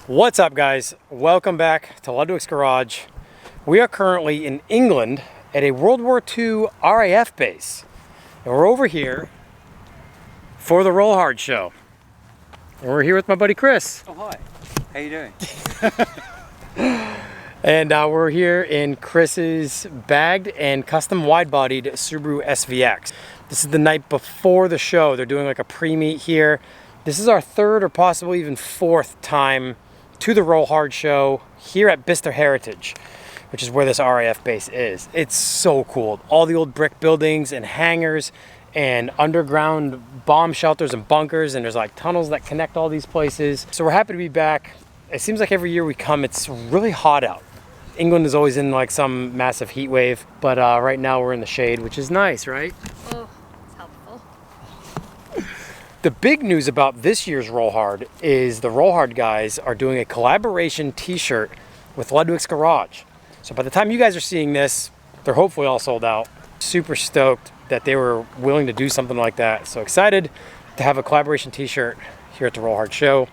What's up, guys? Welcome back to Ludwick's Garage. We are currently in England at a World War II RAF base. And we're over here for the Roll Hard show. And we're here with my buddy Chris. Oh, hi. How you doing? And we're here in Chris's bagged and custom wide-bodied Subaru SVX. This is the night before the show. They're doing like a pre-meet here. This is our third or possibly even fourth time to the Roll Hard show here at Bicester Heritage, which is where this RAF base is. It's so cool. All the old brick buildings and hangars and underground bomb shelters and bunkers, and there's like tunnels that connect all these places. So we're happy to be back. It seems like every year we come, it's really hot out. England is always in like some massive heat wave, but right now we're in the shade, which is nice, right? Oh, it's helpful. The big news about this year's Roll Hard is the Roll Hard guys are doing a collaboration t-shirt with Ludwick's Garage. So by the time you guys are seeing this, they're hopefully all sold out. Super stoked that they were willing to do something like that. So excited to have a collaboration t-shirt here at the Roll Hard show.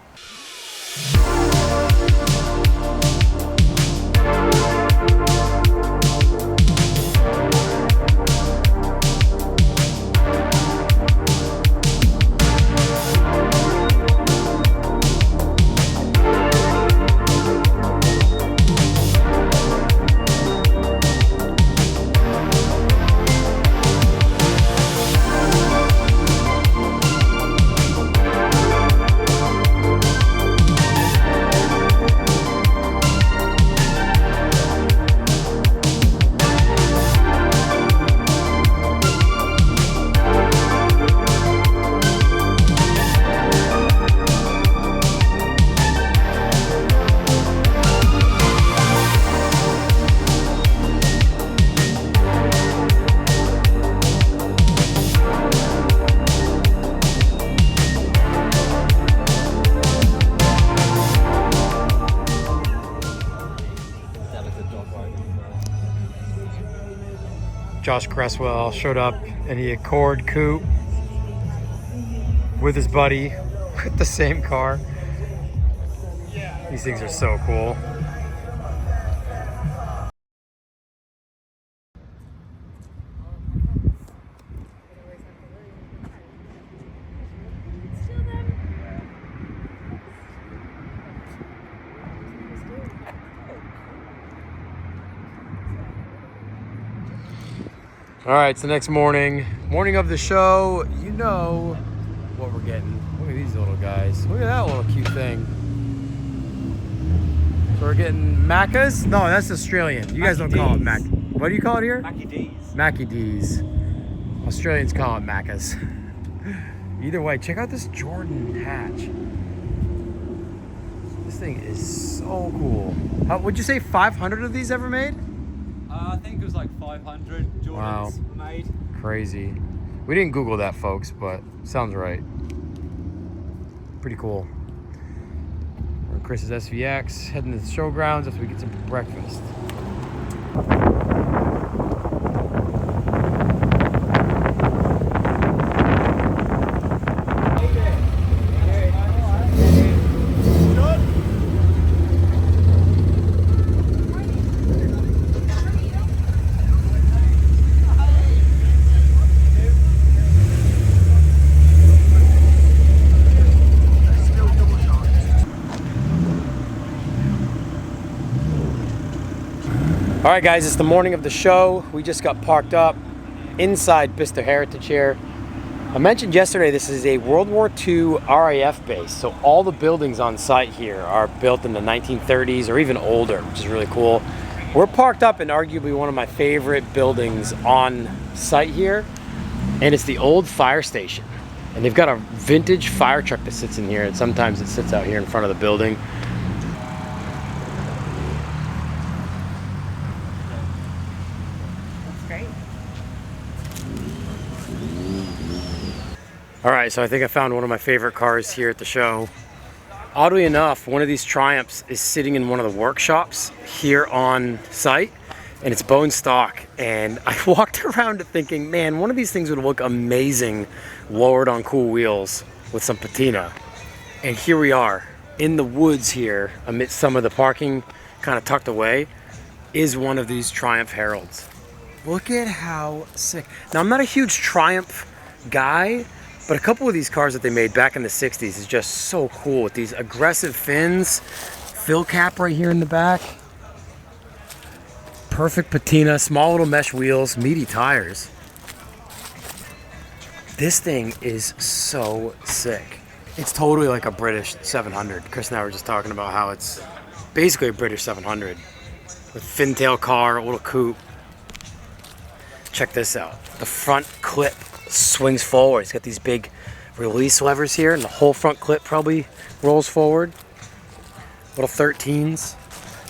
Josh Cresswell showed up in the Accord coupe with his buddy with the same car. These things are so cool. All right, it's the next morning of the show. You know what we're getting. Look at these little guys. Look at that little cute thing. So we're getting Maccas. No, that's Australian. You guys don't call it Mac. What do you call it here? Mackie D's. Mackie D's. Australians call it Maccas. Either way, check out this Jordan hatch. This thing is so cool. Would you say 500 of these ever made? I think it was like 500 Jordans made. Crazy. We didn't Google that, folks, but sounds right. Pretty cool. We're in Chris's SVX, heading to the showgrounds after we get some breakfast. All right, guys, it's the morning of the show. We just got parked up inside Bicester Heritage here. I mentioned yesterday this is a World War II RAF base, so all the buildings on site here are built in the 1930s or even older, which is really cool. We're parked up in arguably one of my favorite buildings on site here, and it's the old fire station. And they've got a vintage fire truck that sits in here, and sometimes it sits out here in front of the building. All right, so I think I found one of my favorite cars here at the show. Oddly enough, one of these Triumphs is sitting in one of the workshops here on site, and it's bone stock. And I walked around thinking, man, one of these things would look amazing lowered on cool wheels with some patina. And here we are. in the woods here, amidst some of the parking kind of tucked away, is one of these Triumph Heralds. Look at how sick. Now, I'm not a huge Triumph guy, but a couple of these cars that they made back in the 60s is just so cool with these aggressive fins, fill cap right here in the back. Perfect patina, small little mesh wheels, meaty tires. This thing is so sick. It's totally like a British 700. Chris and I were just talking about how it's basically a British 700 with fin tail car, a little coupe. Check this out. The front clip swings forward. It's got these big release levers here, and the whole front clip probably rolls forward. Little 13s.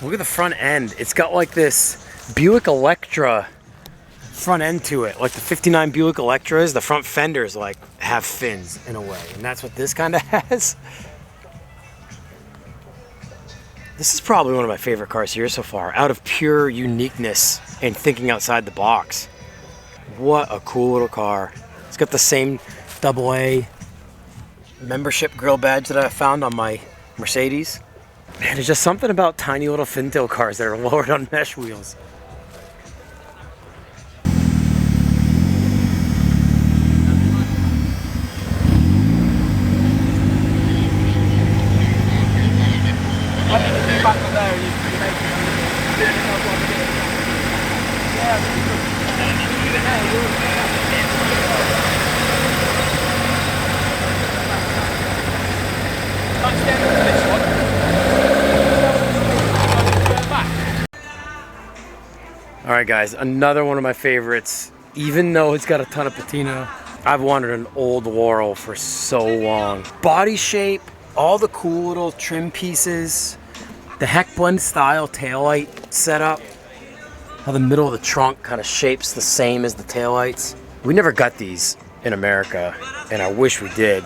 Look at the front end. It's got like this Buick Electra front end to it, like the 59 Buick Electras. The front fenders like have fins in a way, and that's what this kind of has. This is probably one of my favorite cars here so far, out of pure uniqueness and thinking outside the box. What a cool little car. It's got the same AA membership grill badge that I found on my Mercedes. Man, there's just something about tiny little fin tail cars that are lowered on mesh wheels. All right, guys, another one of my favorites. Even though it's got a ton of patina, I've wanted an old Laurel for so long. Body shape, all the cool little trim pieces, the heck blend style taillight setup, how the middle of the trunk kind of shapes the same as the taillights. We never got these in America, and I wish we did.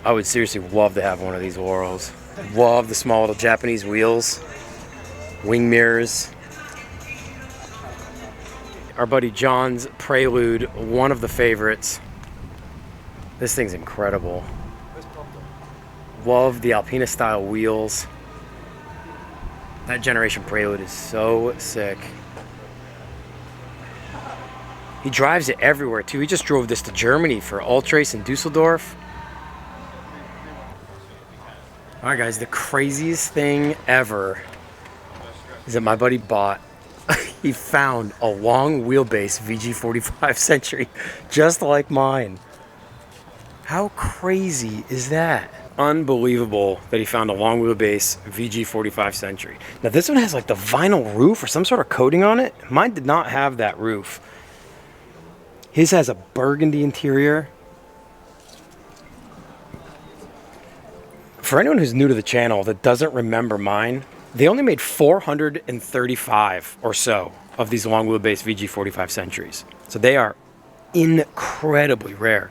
I would seriously love to have one of these Laurels. Love the small little Japanese wheels, wing mirrors. Our buddy John's Prelude, one of the favorites. This thing's incredible. Love the Alpina style wheels. That generation Prelude is so sick. He drives it everywhere too. He just drove this to Germany for Ultrace in Dusseldorf. All right, guys, the craziest thing ever is that my buddy bought, he found a long wheelbase VG45 Century, just like mine. How crazy is that? Unbelievable that he found a long wheelbase VG45 Century. Now this one has like the vinyl roof or some sort of coating on it. Mine did not have that roof. His has a burgundy interior. For anyone who's new to the channel that doesn't remember mine, they only made 435 or so of these long wheelbase VG45 Centuries. So they are incredibly rare.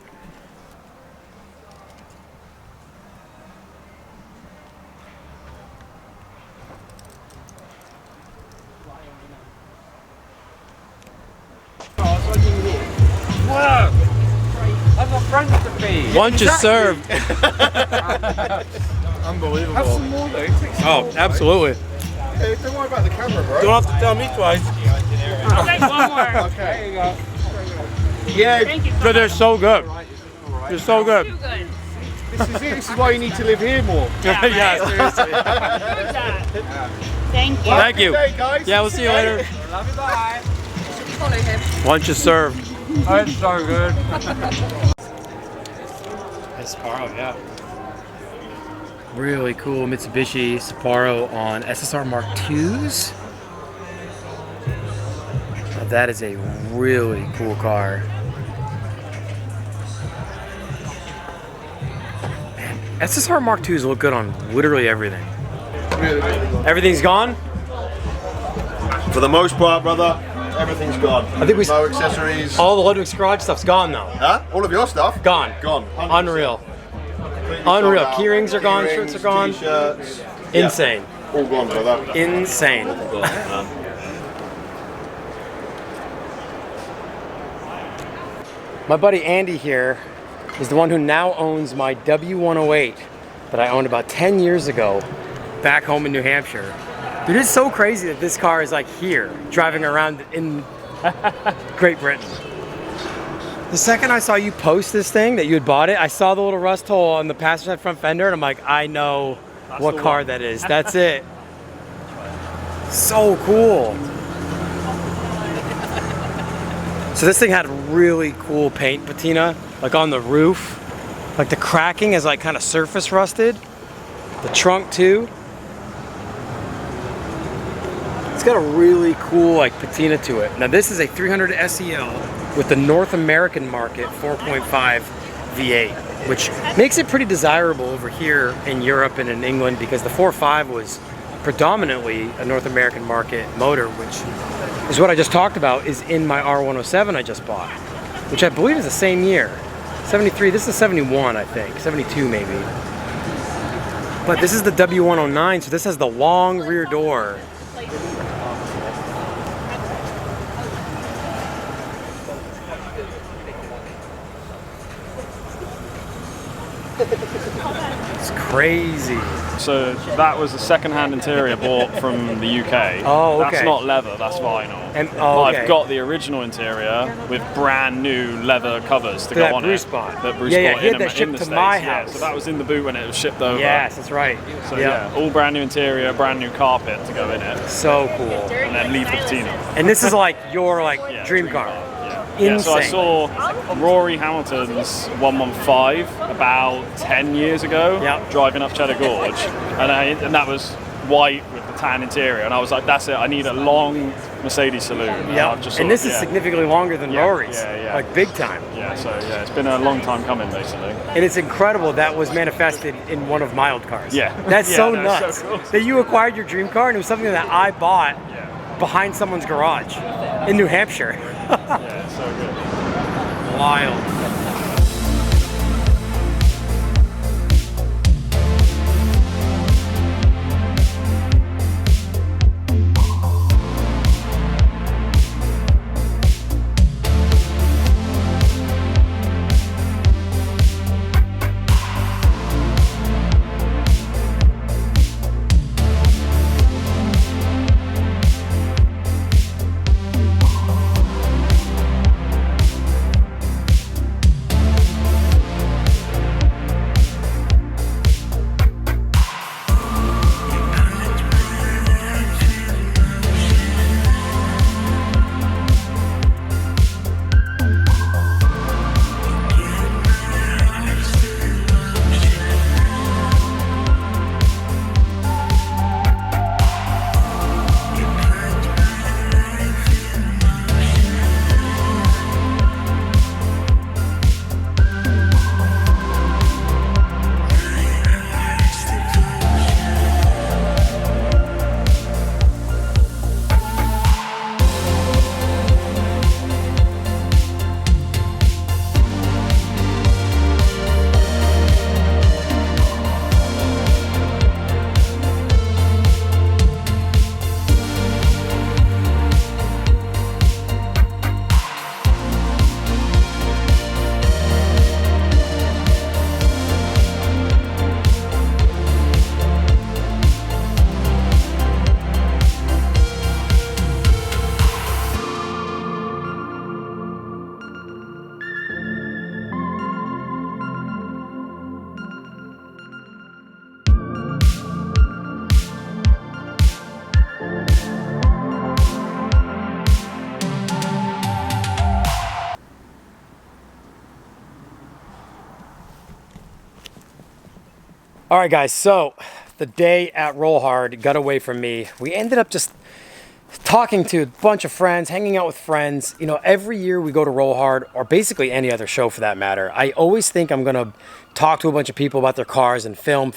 Whoa! I've got friends to feed. Lunch is served. Unbelievable. Have some more though. Oh, absolutely. Hey, don't worry about the camera, bro. Don't have to tell me twice. I'll take one more. Okay. There you go. Yeah, Thank you so But they're much. so good. They're so good. Too good. this is it. This is why you need to live here more. Yeah, Yeah, right. seriously. Good job. Thank you. Thank you. Good day, guys. Yeah, we'll see you later. Love you, bye. Follow him. Lunch is served. Oh, it's so good. Sapporo, yeah. Really cool Mitsubishi Sapporo on SSR Mark IIs. Now that is a really cool car. Man, SSR Mark IIs look good on literally everything. Everything's gone? For the most part, brother, everything's gone. I think we No accessories. all the Ludwick's garage stuff's gone though. Huh? All of your stuff? Gone. Gone. 100%. Unreal. Completely Unreal. sold out. Key rings are gone, Key shirts rings, are gone. T-shirts. Yeah, Insane. all gone, brother. Insane. My buddy Andy here is the one who now owns my W108 that I owned about 10 years ago back home in New Hampshire. Dude, it's so crazy that this car is like here, driving around in Great Britain. The second I saw you post this thing, that you had bought it, I saw the little rust hole on the passenger side front fender, and I'm like, I know what car that is. That's it. So cool. So this thing had really cool paint patina, like on the roof. Like the cracking is like kind of surface rusted. The trunk too. It's got a really cool like patina to it. Now this is a 300 SEL with the North American market 4.5 V8, which makes it pretty desirable over here in Europe and in England, because the 4.5 was predominantly a North American market motor, which is what I just talked about, is in my R107 I just bought, which I believe is the same year. 73, this is 71 I think, 72 maybe. But this is the W109, so this has the long rear door. It's crazy. So that was a second-hand interior bought from the UK. Oh, okay. That's not leather, that's vinyl. And, I've got the original interior with brand new leather covers to go on Bruce it. bought. That Bruce Yeah, bought he had in that the shipped to States. my Yeah, house. so that was in the boot when it was shipped over. Yes, that's right. So yeah, all brand new interior, brand new carpet to go in it, So cool. and then leave the patina. And this is like your Yeah, dream car. Yeah, so I Insane. saw Rory Hamilton's 115 about 10 years ago, Yep. driving up Cheddar Gorge, and that was white with the tan interior, and I was like, that's it, I need a long Mercedes saloon. Yeah, I've just and sort this of- is yeah. significantly longer than Yeah, Rory's, yeah. like big time. Yeah, so yeah, it's been a long time coming basically. And it's incredible that was manifested in one of my old cars. Yeah. That's Yeah, so no, it's nuts. so cool. That you acquired your dream car and it was something that I bought behind someone's garage in New Hampshire. Yeah, it's so good. Wild. All right, guys, so the day at Roll Hard got away from me. We ended up just talking to a bunch of friends, hanging out with friends. You know, every year we go to Roll Hard, or basically any other show for that matter, I always think I'm gonna talk to a bunch of people about their cars and film,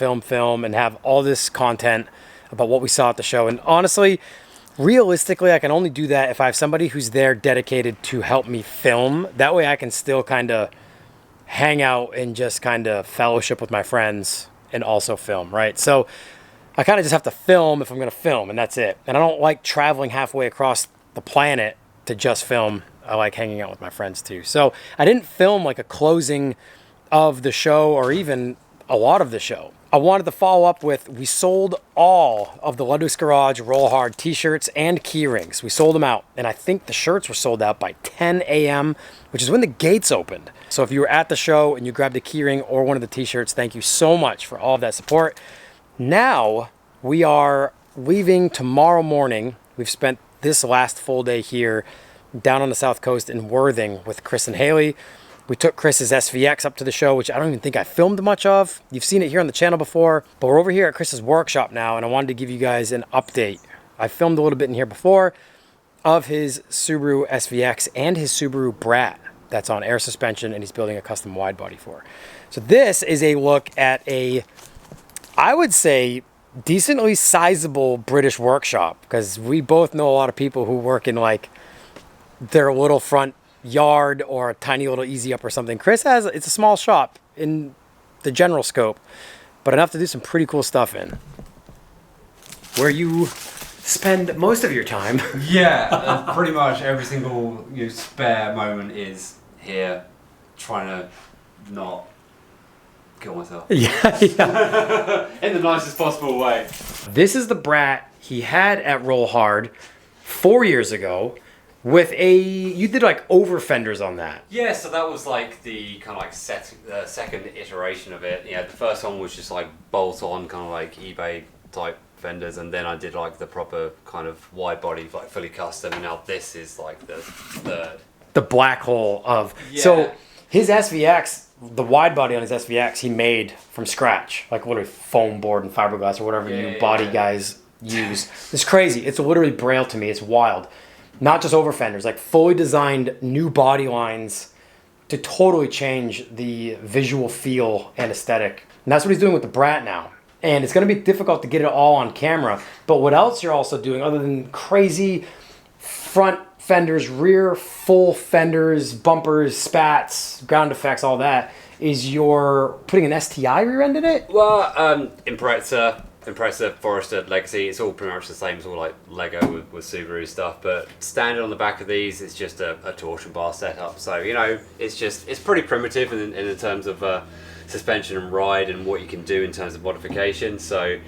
and have all this content about what we saw at the show. And honestly, realistically, I can only do that if I have somebody who's there dedicated to help me film. That way I can still kind of hang out and just kind of fellowship with my friends and also film, right? So I kind of just have to film if I'm going to film, and that's it. And I don't like traveling halfway across the planet to just film. I like hanging out with my friends too. So I didn't film like a closing of the show or even a lot of the show. I wanted to follow up with, we sold all of the Ludwick's Garage Roll Hard t-shirts and key rings. We sold them out, and I think the shirts were sold out by 10 a.m., which is when the gates opened. So if you were at the show and you grabbed a key ring or one of the t-shirts, thank you so much for all of that support. Now we are leaving tomorrow morning. We've spent this last full day here down on the South Coast in Worthing with Chris and Haley. We took Chris's SVX up to the show, which I don't even think I filmed much of. You've seen it here on the channel before, but we're over here at Chris's workshop now, and I wanted to give you guys an update. I filmed a little bit in here before of his Subaru SVX and his Subaru Brat that's on air suspension, and he's building a custom wide body for. So this is a look at a, I would say, decently sizable British workshop, because we both know a lot of people who work in like their little front yard or a tiny little easy up or something. Chris has, it's a small shop in the general scope, but enough to do some pretty cool stuff in. Where you spend most of your time. Yeah, pretty much every single spare moment is here, trying to not kill myself. Yeah. In the nicest possible way. This is the Brat he had at Roll Hard 4 years ago. With you did like over fenders on that. Yeah, so that was like the kind of like second iteration of it. Yeah, the first one was just like bolt on, kind of like eBay type fenders, and then I did like the proper kind of wide body, like fully custom. And now this is like the third. The black hole of. Yeah. So his SVX, the wide body on his SVX, he made from scratch, like literally foam board and fiberglass or whatever body guys use. It's crazy. It's literally braille to me. It's wild. Not just over fenders, like fully designed new body lines to totally change the visual feel and aesthetic. And that's what he's doing with the Brat now. And it's going to be difficult to get it all on camera. But what else you're also doing, other than crazy front fenders, rear full fenders, bumpers, spats, ground effects, all that, is you're putting an STI rear end in it? Well, Impreza, Forester, Legacy, it's all pretty much the same. It's all like Lego with Subaru stuff, but standard on the back of these is just a torsion bar setup. So, it's pretty primitive in terms of suspension and ride and what you can do in terms of modification. So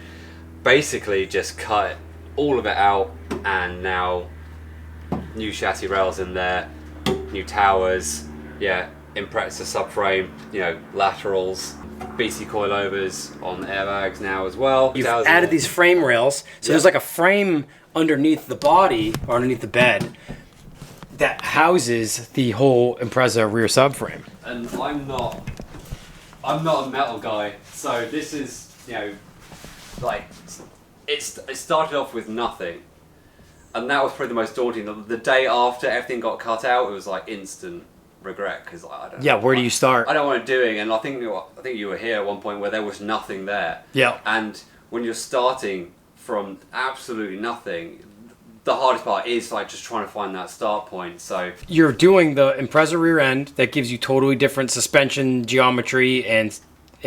basically just cut all of it out, and now new chassis rails in there, new towers, Impreza subframe, laterals, BC coilovers on airbags now as well. You've added these frame rails, so there's like a frame underneath the body or underneath the bed that houses the whole Impreza rear subframe. And I'm not a metal guy, so this is like it started off with nothing, and that was probably the most daunting. The day after everything got cut out, it was like instant regret, because I don't know. Yeah, where do you start? I don't want to do it, and I think you were here at one point where there was nothing there. Yeah. And when you're starting from absolutely nothing, the hardest part is like just trying to find that start point. So you're doing the Impreza rear end that gives you totally different suspension geometry and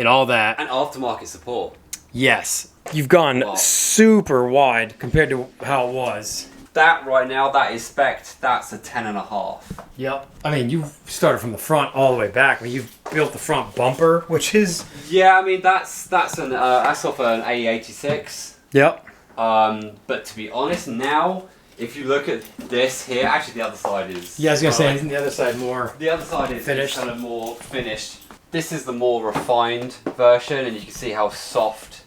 all that. And aftermarket support. Yes. You've gone super wide compared to how it was. That right now, that is spec'd, that's a 10.5. Yep. I mean, you started from the front all the way back. I mean, you've built the front bumper, which is... Yeah, I mean, that's off an A86. Yep. But to be honest, now, if you look at this here, actually the other side is... Yeah, I was going to say, the other side more... The other side is finished. Kind of more finished. This is the more refined version, and you can see how soft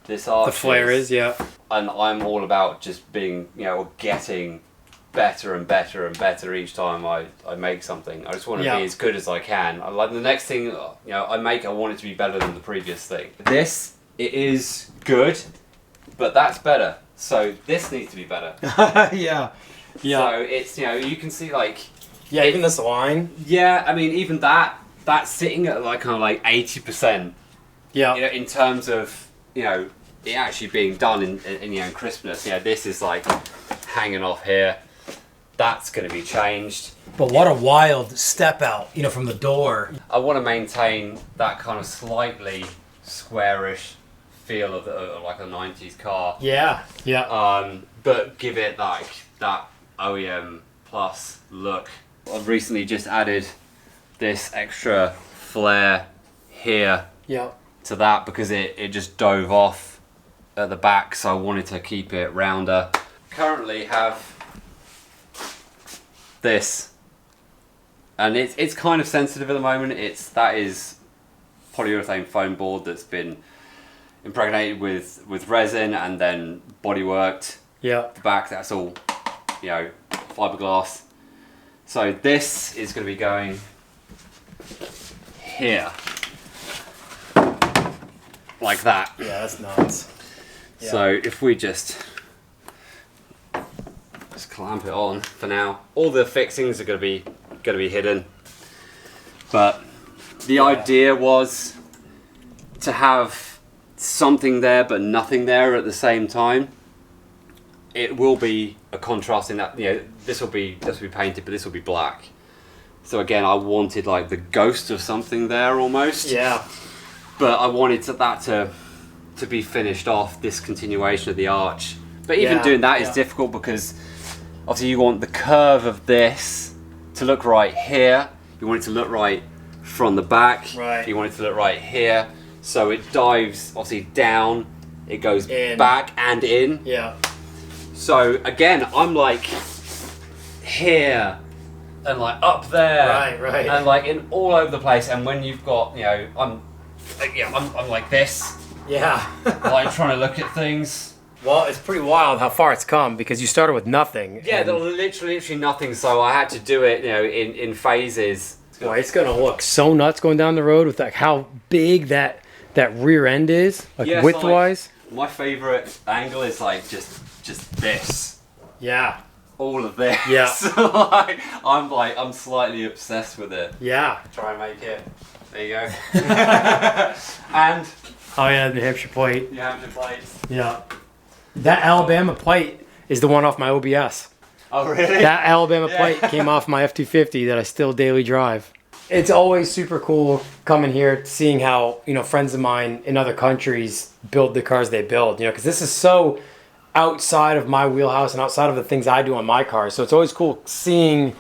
this arch the flare is, yeah. And I'm all about just being, getting better and better and better each time I make something. I just want to be as good as I can. I like the next thing, I make, I want it to be better than the previous thing. This, it is good, but that's better. So this needs to be better. Yeah. So it's, you can see like... Yeah, even this line. Yeah, I mean, even that's sitting at like kind of like 80%. Yeah. In terms of, it actually being done in crispness. This is like hanging off here. That's going to be changed. But what a wild step out, from the door. I want to maintain that kind of slightly squarish feel of like a 90s car. Yeah, yeah. But give it like that OEM plus look. I've recently just added this extra flare here. Yeah. to that because it just dove off at the back, so I wanted to keep it rounder. Currently have this, and it's kind of sensitive at the moment. That is polyurethane foam board that's been impregnated with resin and then body worked. Yeah. The back, that's all, you know, fiberglass. So this is going to be going here, like that. Yeah, that's nuts. Yeah. So if we just clamp it on for now, all the fixings are going to be hidden. But the idea was to have something there but nothing there at the same time. It will be a contrast in that, you know, this will be painted, but this will be black. So again, I wanted like the ghost of something there almost. Yeah. But I wanted that to be finished off, this continuation of the arch. But even doing that is difficult because obviously you want the curve of this to look right here. You want it to look right from the back. Right. You want it to look right here. So it dives obviously down, it goes in, back and in. Yeah. So again, I'm like here and like up there, right, and like in all over the place. And when you've got, you know, I'm like this, Yeah. like trying to look at things. Well, it's pretty wild how far it's come because you started with nothing. Yeah, there was literally nothing. So I had to do it, you know, in phases. Boy, it's gonna look so nuts going down the road with like how big that rear end is, like Yeah, width so, like, wise. my favorite angle is like just this. Yeah. All of this. Yeah. Like, I'm slightly obsessed with it. Yeah. Try and make it. There you go. And Oh yeah, the New Hampshire plate. New Hampshire plates. Yeah. That Alabama plate is the one off my OBS. Oh really? That Alabama plate came off my F-250 that I still daily drive. It's always super cool coming here, seeing how, you know, friends of mine in other countries build the cars they build, you know, because this is so outside of my wheelhouse and outside of the things I do on my cars. So it's always cool seeing,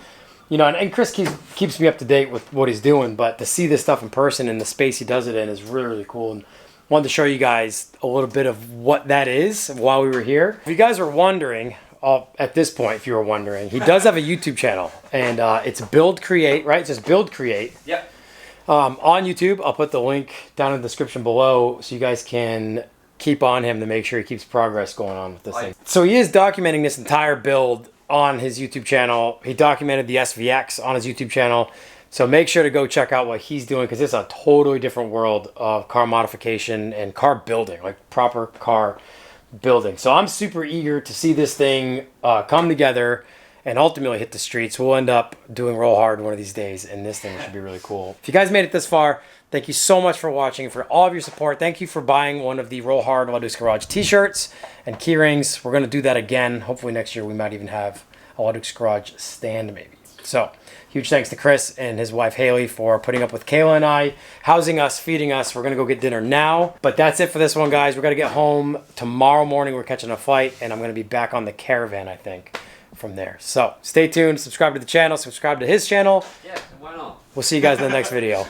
you know, and Chris keeps me up to date with what he's doing, but to see this stuff in person and the space he does it in is really, really cool. And wanted to show you guys a little bit of what that is while we were here. If you guys were wondering, at this point, if you were wondering, he does have a YouTube channel, and it's Build Create, right? It's just Build Create. Yep. On YouTube, I'll put the link down in the description below so you guys can keep on him to make sure he keeps progress going on with this thing. So he is documenting this entire build on his YouTube channel. He documented the SVX on his YouTube channel. So make sure to go check out what he's doing because it's a totally different world of car modification and car building, like proper car building. So I'm super eager to see this thing come together and ultimately hit the streets. We'll end up doing Roll Hard one of these days, and this thing should be really cool. If you guys made it this far, thank you so much for watching and for all of your support. Thank you for buying one of the Roll Hard Ludwick's Garage t-shirts and key rings. We're going to do that again. Hopefully next year we might even have a Ludwick's Garage stand maybe. So huge thanks to Chris and his wife Haley for putting up with Kayla and I, housing us, feeding us. We're going to go get dinner now. But that's it for this one, guys. We're going to get home tomorrow morning. We're catching a flight, and I'm going to be back on the Caravan, I think, from there. So stay tuned. Subscribe to the channel. Subscribe to his channel. Yeah, why not? We'll see you guys in the next video.